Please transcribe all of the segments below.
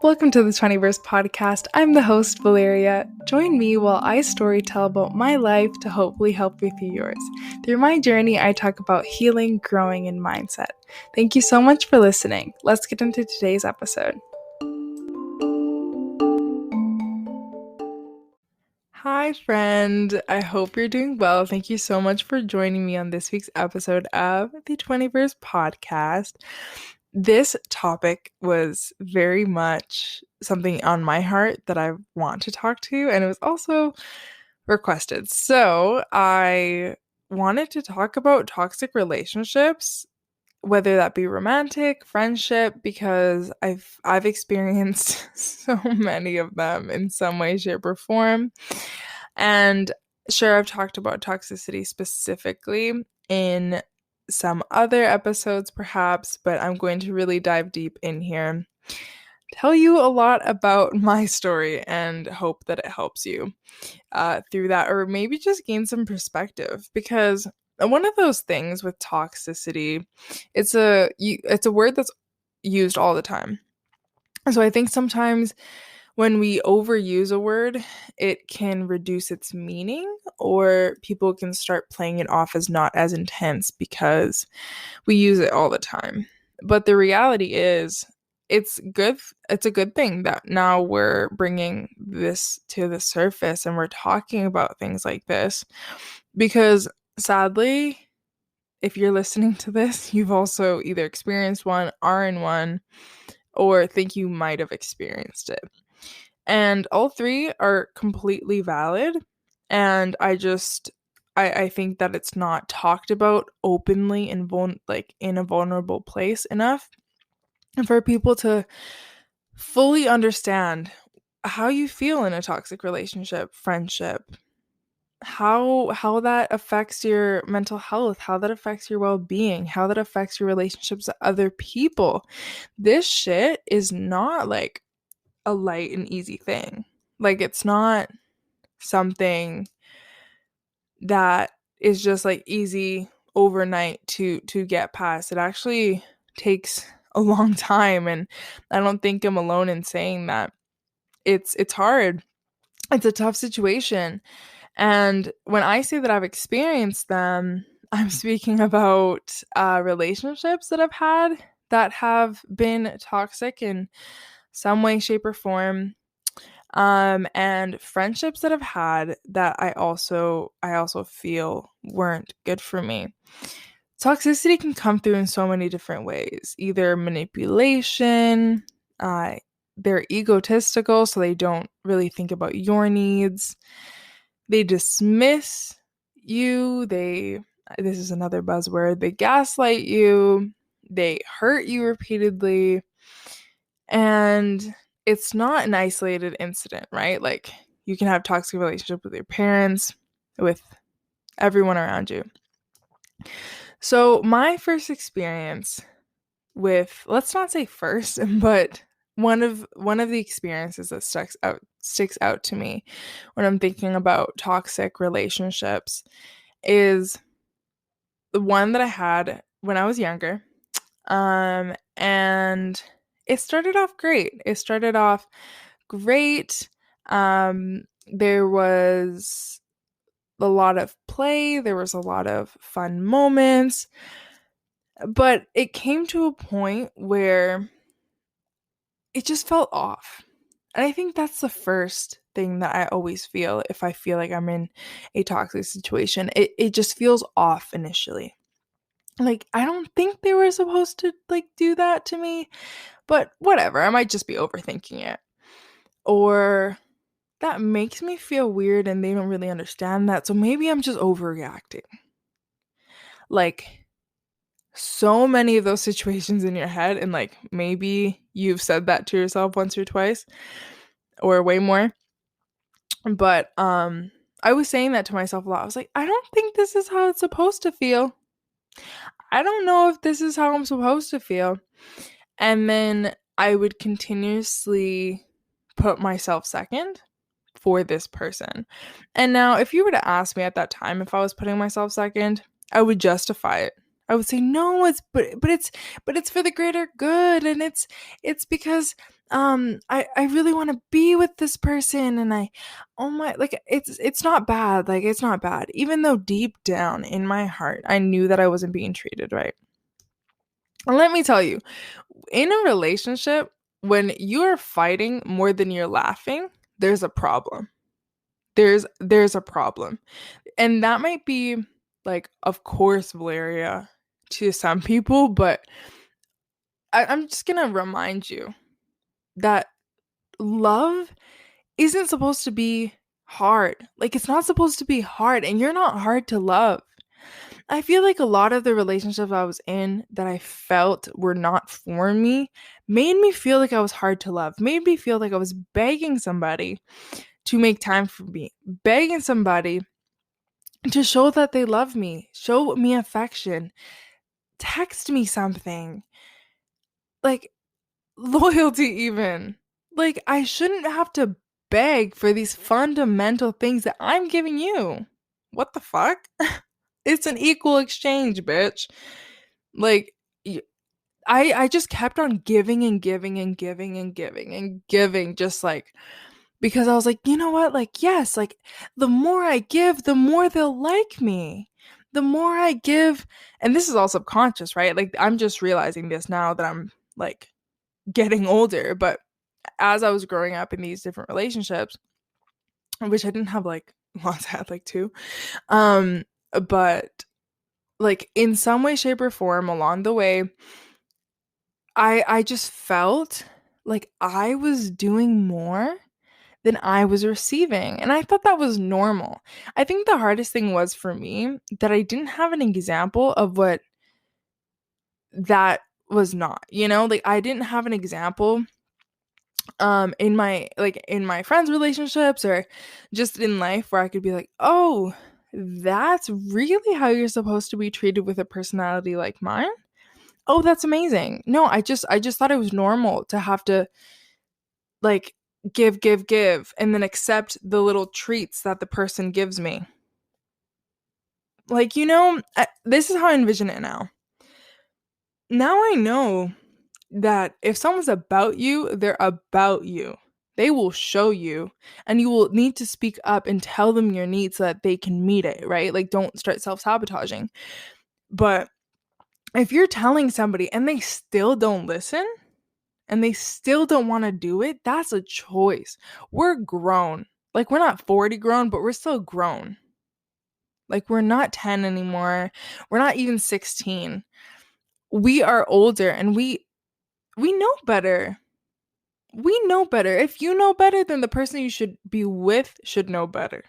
Welcome to the 20verse podcast. I'm the host, Valeria. Join me while I storytell about my life to hopefully help you through yours. Through my journey, I talk about healing, growing, and mindset. Thank you so much for listening. Let's get into today's episode. Hi, friend. I hope you're doing well. Thank you so much for joining me on this week's episode of the 20verse podcast. This topic was very much something on my heart that I want to talk to, and it was also requested. So I wanted to talk about toxic relationships, whether that be romantic, friendship, because I've experienced so many of them in some way, shape, or form. And sure, I've talked about toxicity specifically in some other episodes, perhaps, but I'm going to really dive deep in here, tell you a lot about my story, and hope that it helps you through that, or maybe just gain some perspective. Because one of those things with toxicity, it's a word that's used all the time. So I think sometimes when we overuse a word, it can reduce its meaning, or people can start playing it off as not as intense because we use it all the time. But the reality is, it's a good thing that now we're bringing this to the surface and we're talking about things like this, because sadly, if you're listening to this, you've also either experienced one, are in one, or think you might have experienced it. And all three are completely valid. And I think that it's not talked about openly and in a vulnerable place enough, and for people to fully understand how you feel in a toxic relationship, friendship, how that affects your mental health, how that affects your well-being, how that affects your relationships with other people. This shit is not like a light and easy thing. Like, it's not something that is just like easy overnight to get past. It actually takes a long time, and I don't think I'm alone in saying that. It's hard. It's a tough situation. And when I say that I've experienced them, I'm speaking about relationships that I've had that have been toxic in some way, shape, or form. And friendships that I've had that I also feel weren't good for me. Toxicity can come through in so many different ways. Either manipulation, they're egotistical, so they don't really think about your needs. They dismiss you. This is another buzzword. They gaslight you. They hurt you repeatedly. And it's not an isolated incident, right? Like, you can have toxic relationship with your parents, with everyone around you. So my first experience with, let's not say first, but one of the experiences that sticks out to me when I'm thinking about toxic relationships is the one that I had when I was younger. And it started off great. There was a lot of play, there was a lot of fun moments, but it came to a point where it just felt off. And I think that's the first thing that I always feel if I feel like I'm in a toxic situation. It just feels off initially. Like, I don't think they were supposed to like do that to me, but whatever. I might just be overthinking it. Or that makes me feel weird and they don't really understand that. So maybe I'm just overreacting. Like, so many of those situations in your head, and like maybe you've said that to yourself once or twice or way more. But I was saying that to myself a lot. I was like, I don't think this is how it's supposed to feel. I don't know if this is how I'm supposed to feel. And then I would continuously put myself second for this person. And now, if you were to ask me at that time if I was putting myself second, I would justify it. I would say no, it's for the greater good, and it's because I really want to be with this person, and oh my, like it's not bad. Like it's not bad. Even though deep down in my heart, I knew that I wasn't being treated right. And let me tell you, in a relationship, when you are fighting more than you're laughing, there's a problem. There's a problem. And that might be like, of course, Valeria, to some people, but I'm just gonna remind you that love isn't supposed to be hard. Like, it's not supposed to be hard, and you're not hard to love. I feel like a lot of the relationships I was in that I felt were not for me made me feel like I was hard to love, made me feel like I was begging somebody to make time for me, begging somebody to show that they love me, show me affection, text me something, like loyalty, even. Like, I shouldn't have to beg for these fundamental things that I'm giving you. What the fuck? It's an equal exchange, bitch. Like, I just kept on giving and giving and giving and giving and giving, just like, because I was like, you know what? Like, yes, like the more I give, the more they'll like me. The more I give, and this is all subconscious, right? Like, I'm just realizing this now that I'm like getting older, but as I was growing up in these different relationships, which I didn't have like lots, I had like two, um, but like in some way, shape, or form along the way, I just felt like I was doing more than I was receiving. And I thought that was normal. I think the hardest thing was for me that I didn't have an example of what that was not, you know? Like I didn't have an example in my friends relationships or just in life where I could be like, "Oh, that's really how you're supposed to be treated with a personality like mine?" Oh, that's amazing. No, I just thought it was normal to have to like give and then accept the little treats that the person gives me. Like, this is how I envision it now. Now I know that if someone's about you, they're about you. They will show you, and you will need to speak up and tell them your needs so that they can meet it, right? Like, don't start self sabotaging. But if you're telling somebody and they still don't listen, and they still don't want to do it, that's a choice. We're grown. Like, we're not 40 grown, but we're still grown. Like, we're not 10 anymore. We're not even 16. We are older, and we know better. We know better. If you know better, then the person you should be with should know better.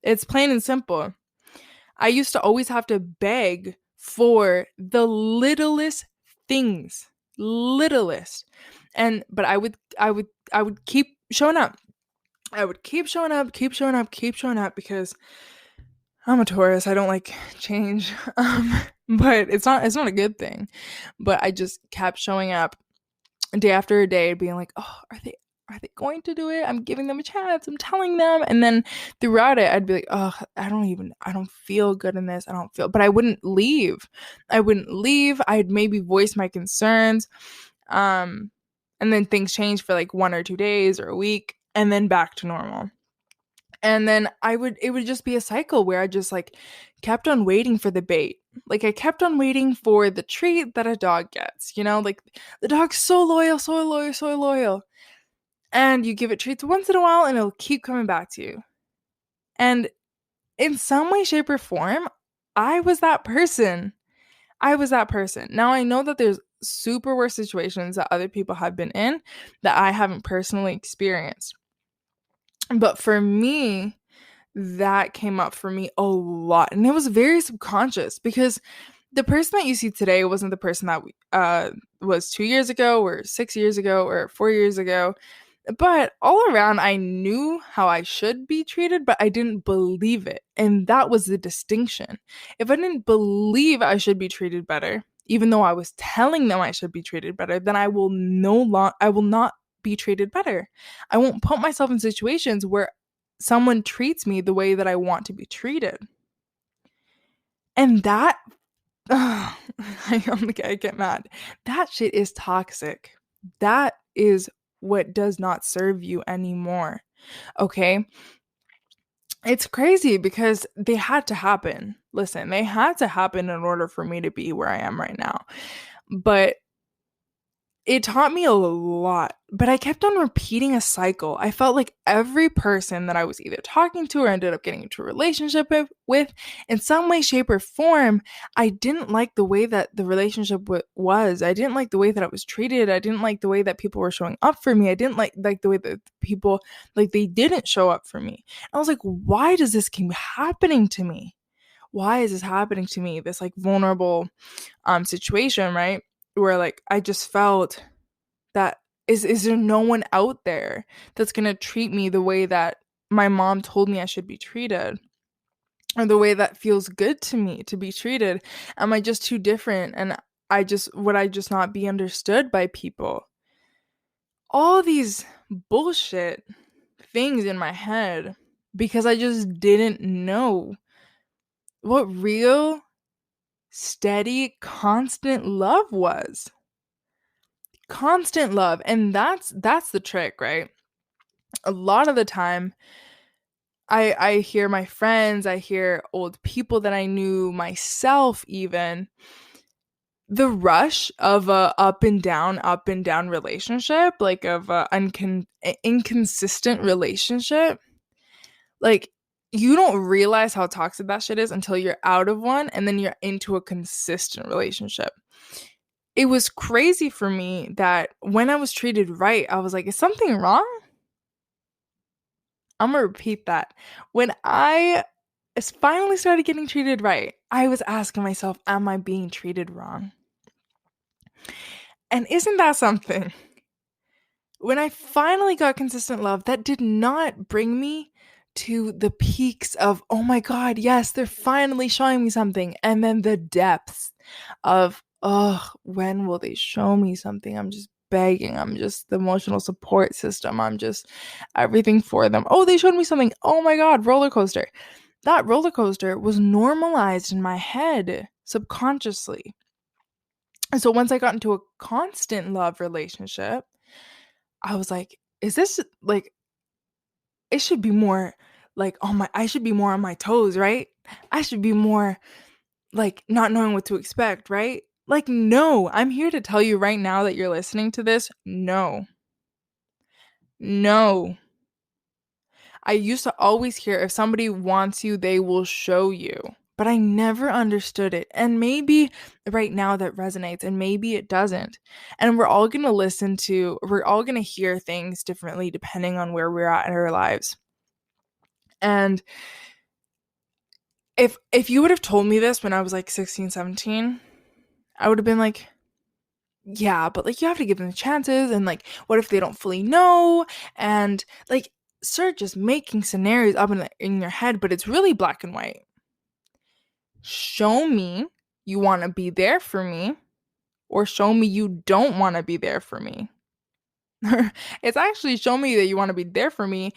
It's plain and simple. I used to always have to beg for the littlest things, littlest. But I would keep showing up. I would keep showing up, keep showing up, keep showing up because I'm a Taurus. I don't like change. But it's not a good thing. But I just kept showing up day after day, being like, "Oh, are they going to do it? I'm giving them a chance. I'm telling them." And then throughout it, I'd be like, "Oh, I don't feel good in this. I don't feel." But I wouldn't leave. I wouldn't leave. I'd maybe voice my concerns. And then things change for like 1 or 2 days or a week, and then back to normal. And then it would just be a cycle where I just like kept on waiting for the bait. Like I kept on waiting for the treat that a dog gets, like the dog's so loyal, so loyal, so loyal. And you give it treats once in a while and it'll keep coming back to you. And in some way, shape, or form, I was that person. I was that person. Now I know that there's super worse situations that other people have been in that I haven't personally experienced. But for me, that came up for me a lot. And it was very subconscious because the person that you see today wasn't the person that was 2 years ago or 6 years ago or 4 years ago. But all around, I knew how I should be treated, but I didn't believe it. And that was the distinction. If I didn't believe I should be treated better, even though I was telling them I should be treated better, then I will not be treated better. I won't put myself in situations where someone treats me the way that I want to be treated. And that, I get mad. That shit is toxic. That is what does not serve you anymore. Okay? It's crazy because they had to happen. Listen, they had to happen in order for me to be where I am right now. But it taught me a lot, but I kept on repeating a cycle. I felt like every person that I was either talking to or ended up getting into a relationship with, in some way, shape, or form, I didn't like the way that the relationship was. I didn't like the way that I was treated. I didn't like the way that people were showing up for me. I didn't like the way that people, like, they didn't show up for me. I was like, why does this keep happening to me? Why is this happening to me? This like vulnerable situation, right? Where like I just felt that is there no one out there that's gonna treat me the way that my mom told me I should be treated, or the way that feels good to me to be treated? Am I just too different, and would I just not be understood by people? All these bullshit things in my head because I just didn't know what real, steady, constant love was. Constant love. And that's the trick, right? A lot of the time I hear my friends, I hear old people that I knew, myself even, the rush of a up and down relationship, like of a inconsistent relationship. Like, you don't realize how toxic that shit is until you're out of one and then you're into a consistent relationship. It was crazy for me that when I was treated right, I was like, is something wrong? I'm gonna repeat that. When I finally started getting treated right, I was asking myself, am I being treated wrong? And isn't that something? When I finally got consistent love, that did not bring me to the peaks of, oh my God, yes, they're finally showing me something. And then the depths of, oh, when will they show me something? I'm just begging. I'm just the emotional support system. I'm just everything for them. Oh, they showed me something. Oh my God, roller coaster. That roller coaster was normalized in my head subconsciously. And so once I got into a constant love relationship, I was like, is this like, it should be more like, I should be more on my toes, right? I should be more like not knowing what to expect, right? Like, no, I'm here to tell you right now that you're listening to this. No, no. I used to always hear, if somebody wants you, they will show you. But I never understood it. And maybe right now that resonates, and maybe it doesn't. And we're all going to hear things differently depending on where we're at in our lives. And if you would have told me this when I was like 16, 17, I would have been like, yeah, but like you have to give them chances, and like what if they don't fully know? And like start just making scenarios up in your head, but it's really black and white. Show me you want to be there for me, or show me you don't want to be there for me. It's actually show me that you want to be there for me,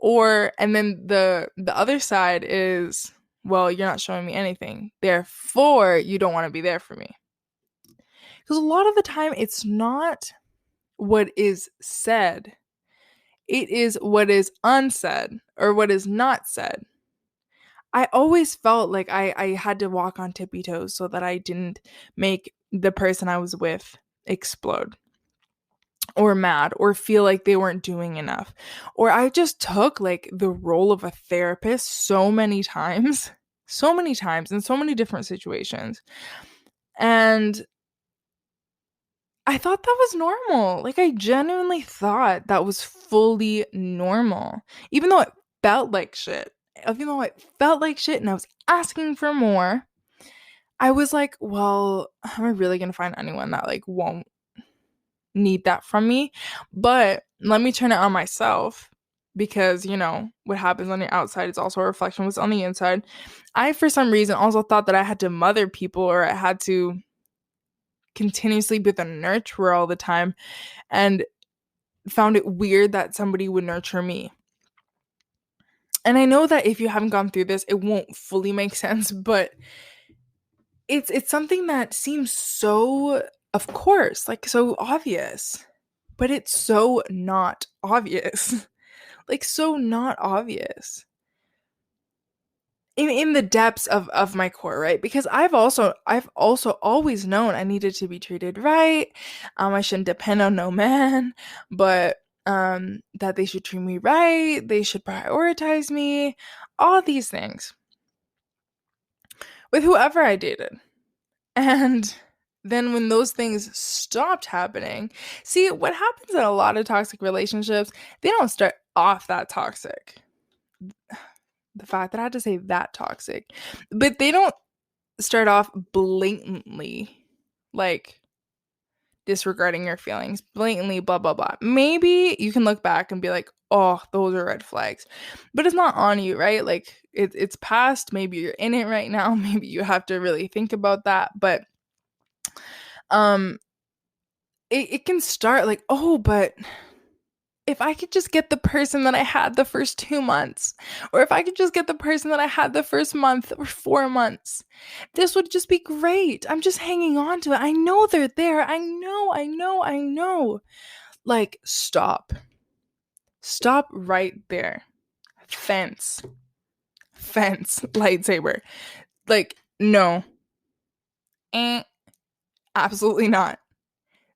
and then the other side is, well, you're not showing me anything, therefore you don't want to be there for me. Because a lot of the time it's not what is said, it is what is unsaid or what is not said. I always felt like I had to walk on tippy toes so that I didn't make the person I was with explode or mad or feel like they weren't doing enough. Or I just took like the role of a therapist so many times in so many different situations. And I thought that was normal. Like, I genuinely thought that was fully normal. Even though it felt like shit. Even though it felt like shit and I was asking for more, I was like, well, am I really gonna find anyone that like won't need that from me? But let me turn it on myself, because you know what happens on the outside is also a reflection of what's on the inside. I, for some reason, also thought that I had to mother people, or I had to continuously be the nurturer all the time, and found it weird that somebody would nurture me. And I know that if you haven't gone through this, it won't fully make sense, but it's something that seems so, of course, like so obvious. but it's so not obvious. Like, so not obvious. In the depths of my core, right? Because I've also always known I needed to be treated right. I shouldn't depend on no man, but that they should treat me right, they should prioritize me, all these things with whoever I dated. And then when those things stopped happening, see what happens in a lot of toxic relationships, they don't start off that toxic. The fact that I had to say that toxic, but they don't start off blatantly like disregarding your feelings, blatantly blah blah blah. Maybe you can look back and be like, oh, those are red flags, but it's not on you, right? Like it's past. Maybe you're in it right now. Maybe you have to really think about that. But um it can start like, oh, but if I could just get the person that I had the first 2 months, or if I could just get the person that I had the first month or 4 months, this would just be great. I'm just hanging on to it. I know they're there. I know. Like, stop. Stop right there. Fence. Lightsaber. Like, no. Absolutely not.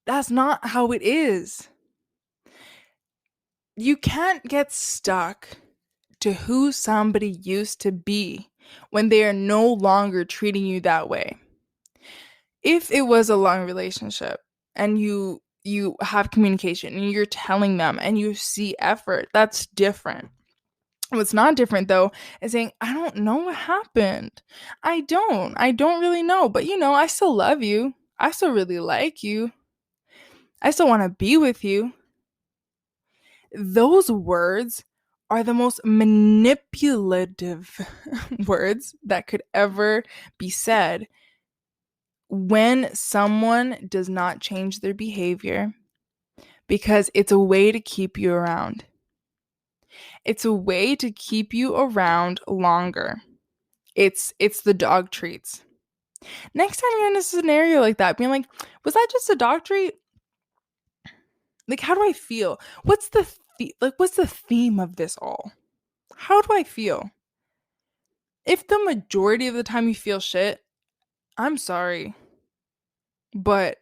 That's not how it is. You can't get stuck to who somebody used to be when they are no longer treating you that way. If it was a long relationship and you have communication and you're telling them and you see effort, that's different. What's not different though is saying, I don't know what happened. I don't really know, but I still love you. I still really like you. I still want to be with you. Those words are the most manipulative words that could ever be said when someone does not change their behavior, because it's a way to keep you around. It's a way to keep you around longer. It's the dog treats. Next time you're in a scenario like that, being like, was that just a dog treat? Like, how do I feel? What's the theme of this all? How do I feel? If the majority of the time you feel shit, I'm sorry. But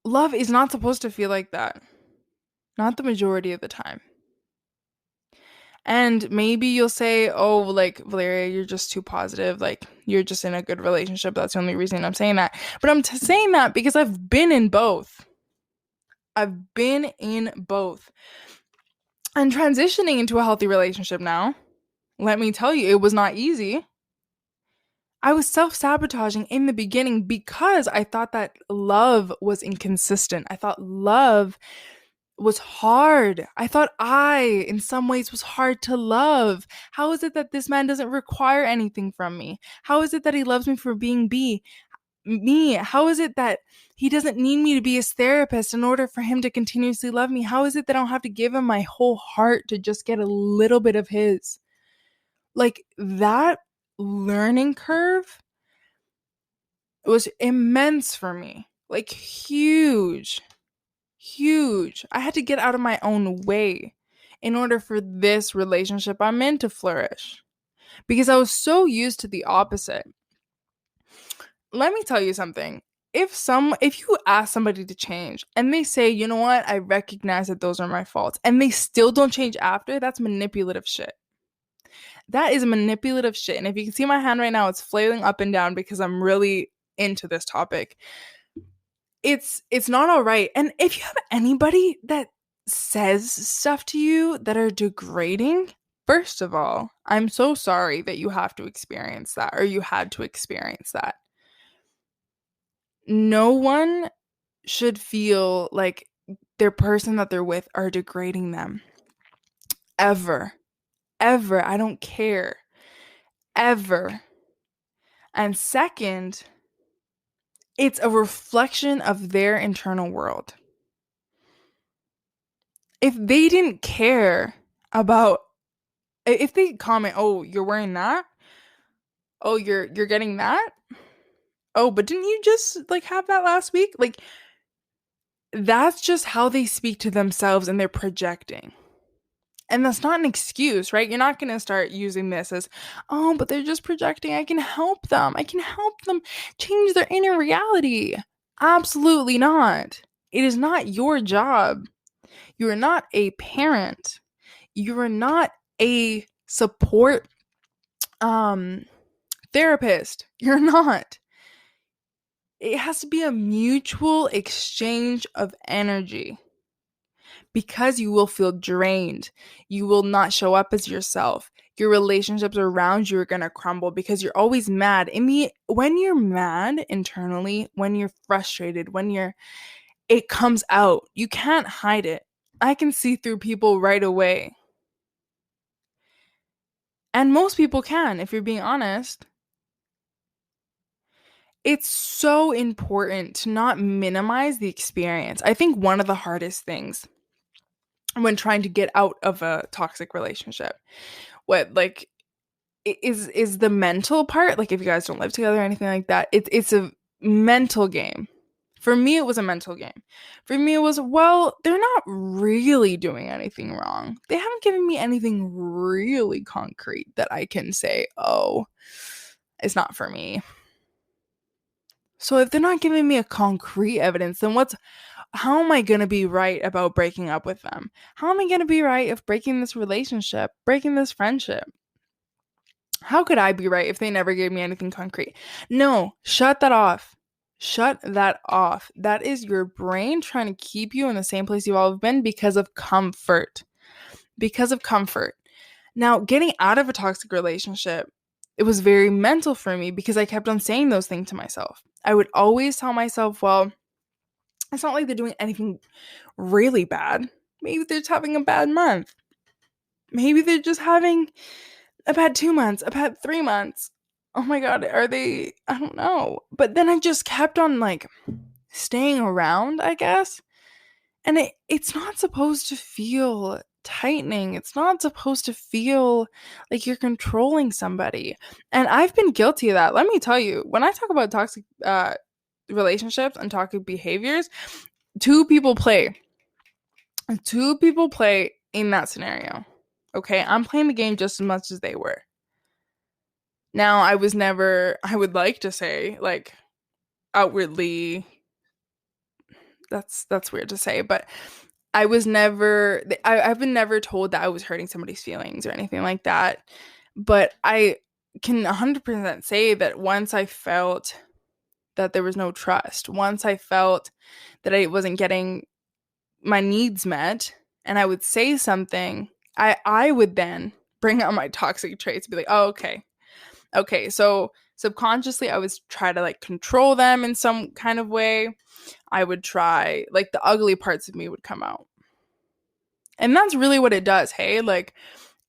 love is not supposed to feel like that. Not the majority of the time. And maybe you'll say, oh, like, Valeria, you're just too positive. Like, you're just in a good relationship. That's the only reason I'm saying that. But I'm saying that because I've been in both. And transitioning into a healthy relationship now, let me tell you, it was not easy. I was self-sabotaging in the beginning because I thought that love was inconsistent. I thought love was hard. I thought in some ways, was hard to love. How is it that this man doesn't require anything from me? How is it that he loves me for being me? How is it that he doesn't need me to be his therapist in order for him to continuously love me? How is it that I don't have to give him my whole heart to just get a little bit of his? Like, that learning curve was immense for me. Like, huge. I had to get out of my own way in order for this relationship I'm in to flourish, because I was so used to the opposite. Let me tell you something. If you ask somebody to change and they say, you know what, I recognize that those are my faults, and they still don't change after, that's manipulative shit. That is manipulative shit. And if you can see my hand right now, it's flailing up and down because I'm really into this topic. It's not all right. And if you have anybody that says stuff to you that are degrading, first of all, I'm so sorry that you have to experience that, or you had to experience that. No one should feel like their person that they're with are degrading them. Ever. I don't care. Ever. And second, it's a reflection of their internal world. If they didn't care about, if they comment, oh, you're wearing that, oh, you're getting that, oh, but didn't you just like have that last week? Like, that's just how they speak to themselves and they're projecting. And that's not an excuse, right? You're not going to start using this as, oh, but they're just projecting. I can help them. I can help them change their inner reality. Absolutely not. It is not your job. You are not a parent. You are not a support therapist. You're not. It has to be a mutual exchange of energy, because you will feel drained. You will not show up as yourself. Your relationships around you are going to crumble because you're always mad. When you're mad internally, when you're frustrated, it comes out. You can't hide it. I can see through people right away. And most people can, if you're being honest. It's so important to not minimize the experience. I think one of the hardest things when trying to get out of a toxic relationship, is the mental part. Like, if you guys don't live together or anything like that, it's a mental game. For me, it was a mental game. For me, it was, well, they're not really doing anything wrong. They haven't given me anything really concrete that I can say, oh, it's not for me. So if they're not giving me a concrete evidence, then how am I going to be right about breaking up with them? How am I going to be right if breaking this relationship, breaking this friendship? How could I be right if they never gave me anything concrete? No, shut that off. Shut that off. That is your brain trying to keep you in the same place you've always been because of comfort. Because of comfort. Now, getting out of a toxic relationship, it was very mental for me because I kept on saying those things to myself. I would always tell myself, well, it's not like they're doing anything really bad. Maybe they're just having a bad month. Maybe they're just having a bad 2 months, a bad 3 months. Oh my God, are they? I don't know. But then I just kept on staying around, I guess. And it's not supposed to feel tightening. It's not supposed to feel like you're controlling somebody. And I've been guilty of that. Let me tell you, when I talk about toxic relationships and toxic behaviors, two people play in that scenario. Okay, I'm playing the game just as much as they were. Now, I would like to say, outwardly, that's weird to say, but I've been never told that I was hurting somebody's feelings or anything like that. But I can 100% say that once I felt that there was no trust, once I felt that I wasn't getting my needs met, and I would say something, I would then bring out my toxic traits, be like, oh, okay, so subconsciously I would try to control them in some kind of way. I would try, the ugly parts of me would come out. And that's really what it does. Hey,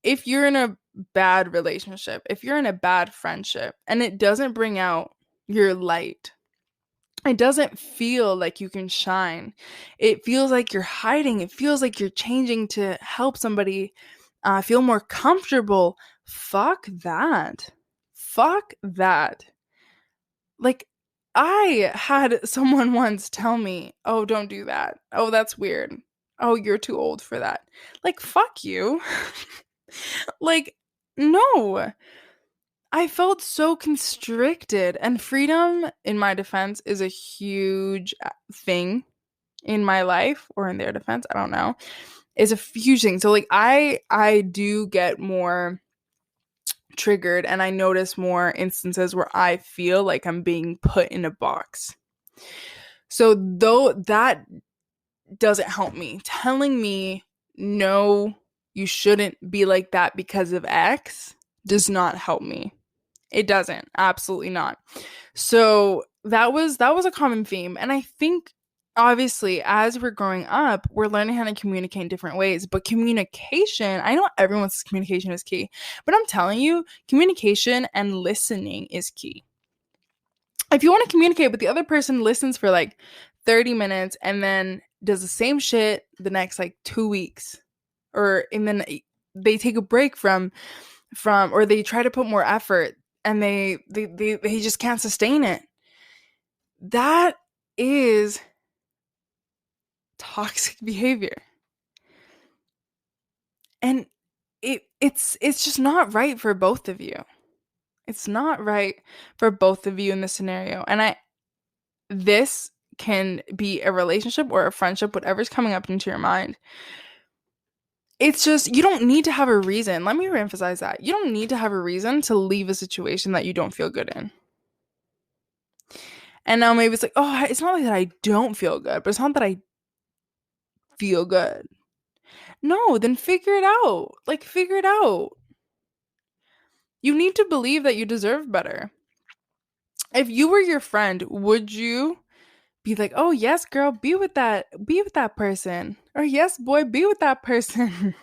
if you're in a bad relationship, if you're in a bad friendship and it doesn't bring out your light, it doesn't feel like you can shine. It feels like you're hiding. It feels like you're changing to help somebody feel more comfortable. Fuck that. Fuck that. I had someone once tell me, oh, don't do that. Oh, that's weird. Oh, you're too old for that. Fuck you. No. I felt so constricted, and freedom, in my defense, is a huge thing in my life, or in their defense, I don't know, is a huge thing. So I do get more triggered, and I notice more instances where I feel like I'm being put in a box. So though that doesn't help me, telling me no, you shouldn't be like that because of X does not help me. It doesn't. Absolutely not. So that was a common theme. And I think obviously as we're growing up, we're learning how to communicate in different ways. But communication, I know everyone's communication is key, but I'm telling you, communication and listening is key. If you want to communicate, but the other person listens for 30 minutes and then does the same shit the next 2 weeks, and then they take a break from or they try to put more effort and they just can't sustain it. That is toxic behavior. And it's just not right for both of you. It's not right for both of you in this scenario. And this can be a relationship or a friendship, whatever's coming up into your mind. It's just, you don't need to have a reason. Let me reemphasize that. You don't need to have a reason to leave a situation that you don't feel good in. And now maybe it's like, oh, it's not like that I don't feel good, but it's not that I feel good. No, then figure it out. Like, figure it out. You need to believe that you deserve better. If you were your friend, would you be like, oh, yes, girl, be with that person? Or yes, boy, be with that person.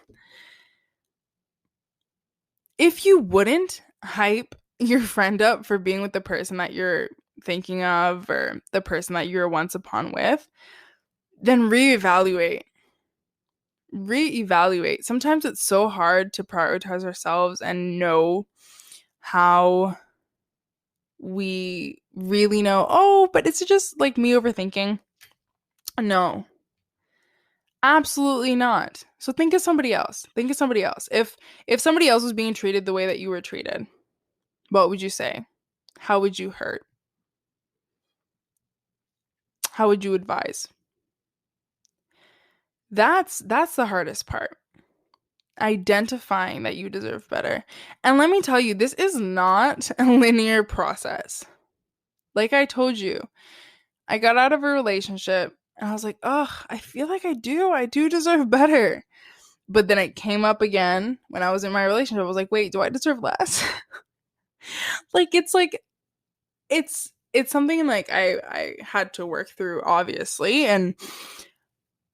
If you wouldn't hype your friend up for being with the person that you're thinking of or the person that you were once upon with, then reevaluate. Sometimes it's so hard to prioritize ourselves and know how we really know, oh, but it's just like me overthinking. No, absolutely not. So think of somebody else. If somebody else was being treated the way that you were treated, what would you say? How would you hurt? How would you advise? That's the hardest part. Identifying that you deserve better. And let me tell you, this is not a linear process. Like I told you, I got out of a relationship and I was like, oh, I feel like I do deserve better. But then it came up again when I was in my relationship. I was like, wait, do I deserve less? It's something like I had to work through, obviously, and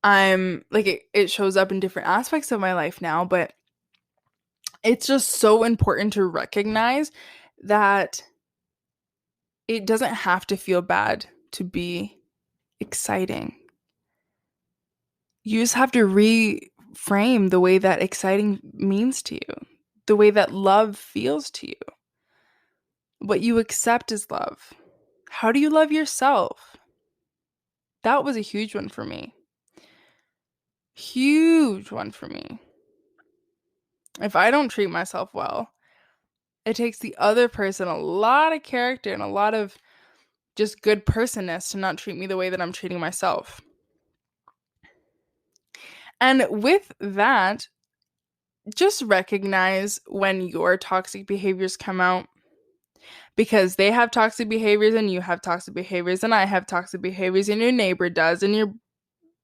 I'm like, it shows up in different aspects of my life now, but it's just so important to recognize that it doesn't have to feel bad to be exciting. You just have to reframe the way that exciting means to you, the way that love feels to you. What you accept is love. How do you love yourself? That was a huge one for me. Huge one for me. If I don't treat myself well, it takes the other person a lot of character and a lot of just good personness to not treat me the way that I'm treating myself. And with that, just recognize when your toxic behaviors come out, because they have toxic behaviors and you have toxic behaviors and I have toxic behaviors and your neighbor does and your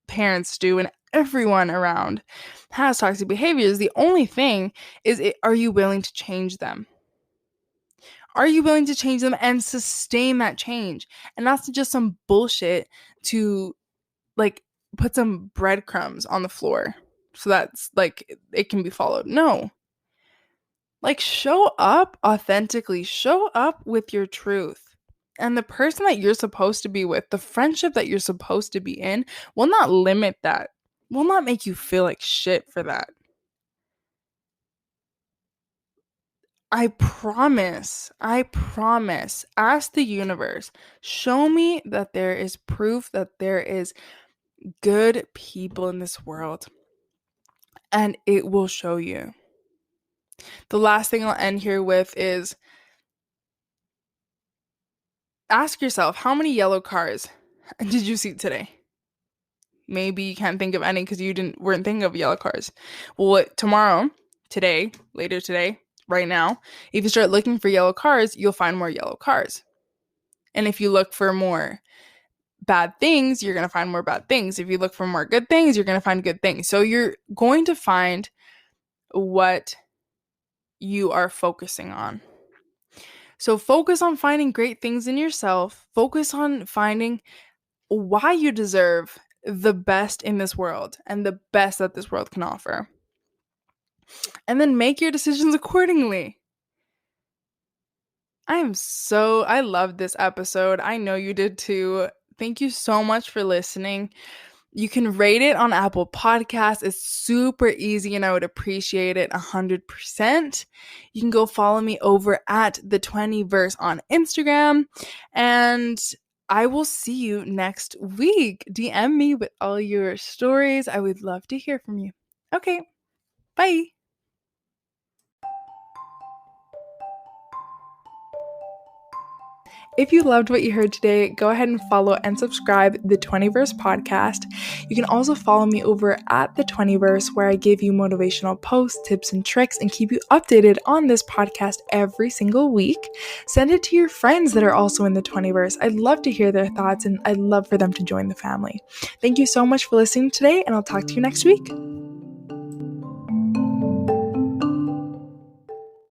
parents do and everyone around has toxic behaviors. The only thing is, are you willing to change them? Are you willing to change them and sustain that change? And that's just some bullshit to like put some breadcrumbs on the floor so that's like it can be followed. No. Like, show up authentically, show up with your truth. And the person that you're supposed to be with, the friendship that you're supposed to be in, will not limit that, will not make you feel like shit for that. I promise, ask the universe, show me that there is proof that there is good people in this world, and it will show you. The last thing I'll end here with is, ask yourself, how many yellow cars did you see today? Maybe you can't think of any because you weren't thinking of yellow cars. Well, tomorrow, today, later today, right now, if you start looking for yellow cars, you'll find more yellow cars. And if you look for more bad things, you're going to find more bad things. If you look for more good things, you're going to find good things. So you're going to find what you are focusing on. So focus on finding great things in yourself. Focus on finding why you deserve the best in this world and the best that this world can offer. And then make your decisions accordingly. I loved this episode. I know you did too. Thank you so much for listening. You can rate it on Apple Podcasts. It's super easy and I would appreciate it 100%. You can go follow me over at the 20verse on Instagram. And I will see you next week. DM me with all your stories. I would love to hear from you. Okay, bye. If you loved what you heard today, go ahead and follow and subscribe the 20verse podcast. You can also follow me over at the 20verse, where I give you motivational posts, tips, and tricks, and keep you updated on this podcast every single week. Send it to your friends that are also in the 20verse. I'd love to hear their thoughts, and I'd love for them to join the family. Thank you so much for listening today, and I'll talk to you next week.